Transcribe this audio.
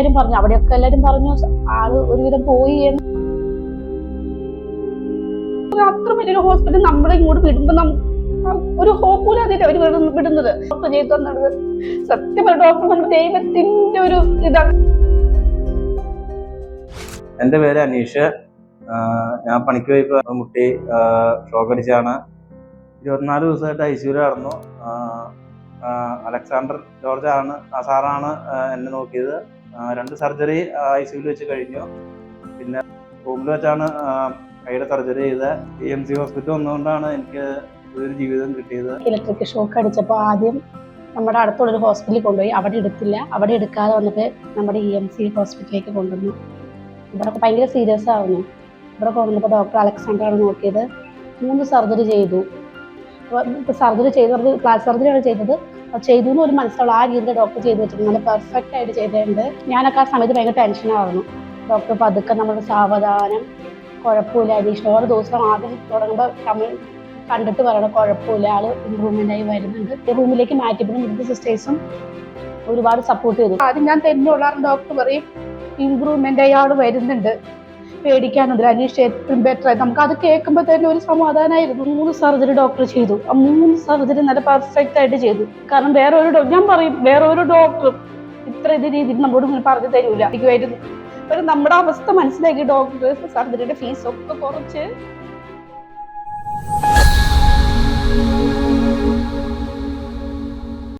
എല്ലാരും പറഞ്ഞു, അവിടെയൊക്കെ എല്ലാരും പറഞ്ഞു ആള് ഒരുവിധം പോയി എന്ന്. അത്ര വലിയൊരു ഹോസ്പിറ്റൽ നമ്മളെ ഇങ്ങോട്ട് വിടുമ്പോ ഒരു ഹോപ്പില്ലാതെ അവര് വിടുന്നത്. ഡോക്ടർ ചെയ്തു തന്നത് സത്യം ഡോക്ടർ നമ്മുടെ ദൈവത്തിന്റെ ഒരു ഇതാണ്. എൻ്റെ പേര് അനീഷ്. ഞാൻ പണിക്ക് പോയപ്പോ മുട്ടി ഷോക്ക് അടിച്ചാണ്. 24 ദിവസമായിട്ട് ഐസിയുവിൽ നടന്നു. അലക്സാണ്ടർ ജോർജ് ആണ് സാറാണ് എന്നെ നോക്കിയത്. 2 സർജറി ഐസിയുവിൽ വെച്ച് കഴിഞ്ഞു. പിന്നെ റൂമിൽ വെച്ചാണ് കൈയുടെ സർജറി ചെയ്ത്. EMC ഹോസ്പിറ്റൽ വന്നുകൊണ്ടാണ് എനിക്ക് ഒരു ജീവിതം കിട്ടിയത്. ഇലക്ട്രിക് ഷോക്ക് അടിച്ചപ്പോൾ ആദ്യം നമ്മുടെ അടുത്തുള്ളൊരു ഹോസ്പിറ്റലിൽ കൊണ്ടുപോയി. അവിടെ എടുത്തില്ല. അവിടെ എടുക്കാതെ വന്നിട്ട് നമ്മുടെ EMC ഹോസ്പിറ്റലിലേക്ക് കൊണ്ടുവന്നു. ഇവിടെ ഭയങ്കര സീരിയസ് ആവുന്നു. ഇവിടെ കൊണ്ടുവന്നപ്പോൾ ഡോക്ടർ അലക്സാണ്ടർ ആണ് നോക്കിയത്. 3 സർജറി ചെയ്തു. സർജറി ചെയ്തത് പ്ലാസ്റ്റിക് സർജറിയാണ് ചെയ്തത്. ചെയ്തു എന്ന് ഒരു മനസ്സിലാവുള്ളൂ. ആ രീതിയിൽ ഡോക്ടർ ചെയ്ത് വെച്ചിട്ടുണ്ട്. നല്ല പെർഫെക്റ്റ് ആയിട്ട് ചെയ്തിട്ടുണ്ട്. ഞാനൊക്കെ ആ സമയത്ത് ഭയങ്കര ടെൻഷനായിരുന്നു. ഡോക്ടർ പതുക്കെ നമ്മുടെ സാവധാനം കുഴപ്പമില്ല അനീഷ്, ഓരോ ദിവസം ആദ്യം തുടങ്ങുമ്പോൾ നമ്മൾ കണ്ടിട്ട് പറയണം കുഴപ്പമില്ല, ആള് ഇമ്പ്രൂവ്മെന്റ് ആയി വരുന്നുണ്ട്. റൂമിലേക്ക് മാറ്റിയപ്പോഴും ഇവിടുത്തെ സിസ്റ്റേഴ്സും ഒരുപാട് സപ്പോർട്ട് ചെയ്തു. ആദ്യം ഞാൻ തെന്നുള്ള ഡോക്ടർ പറയും ഇമ്പ്രൂവ്മെന്റ് ആയി ആള് വരുന്നുണ്ട്, പേടിക്കാനുണ്ട് അനീഷ്, ഏറ്റവും ബെറ്റർ ആയി. നമുക്ക് അത് കേൾക്കുമ്പോൾ തന്നെ ഒരു സമാധാനമായിരുന്നു. 3 സർജറി ഡോക്ടർ ചെയ്തു. ആ 3 സർജറി നല്ല പെർഫെക്റ്റ് ആയിട്ട് ചെയ്തു. കാരണം ഞാൻ പറയും വേറെ ഒരു ഡോക്ടറും ഇത്ര രീതിയിൽ നമ്മളോട് ഇങ്ങനെ പറഞ്ഞു തരൂല. എനിക്ക് വരുന്നു നമ്മുടെ അവസ്ഥ മനസ്സിലാക്കി ഡോക്ടർ സർജറിയുടെ ഫീസൊക്കെ കുറച്ച്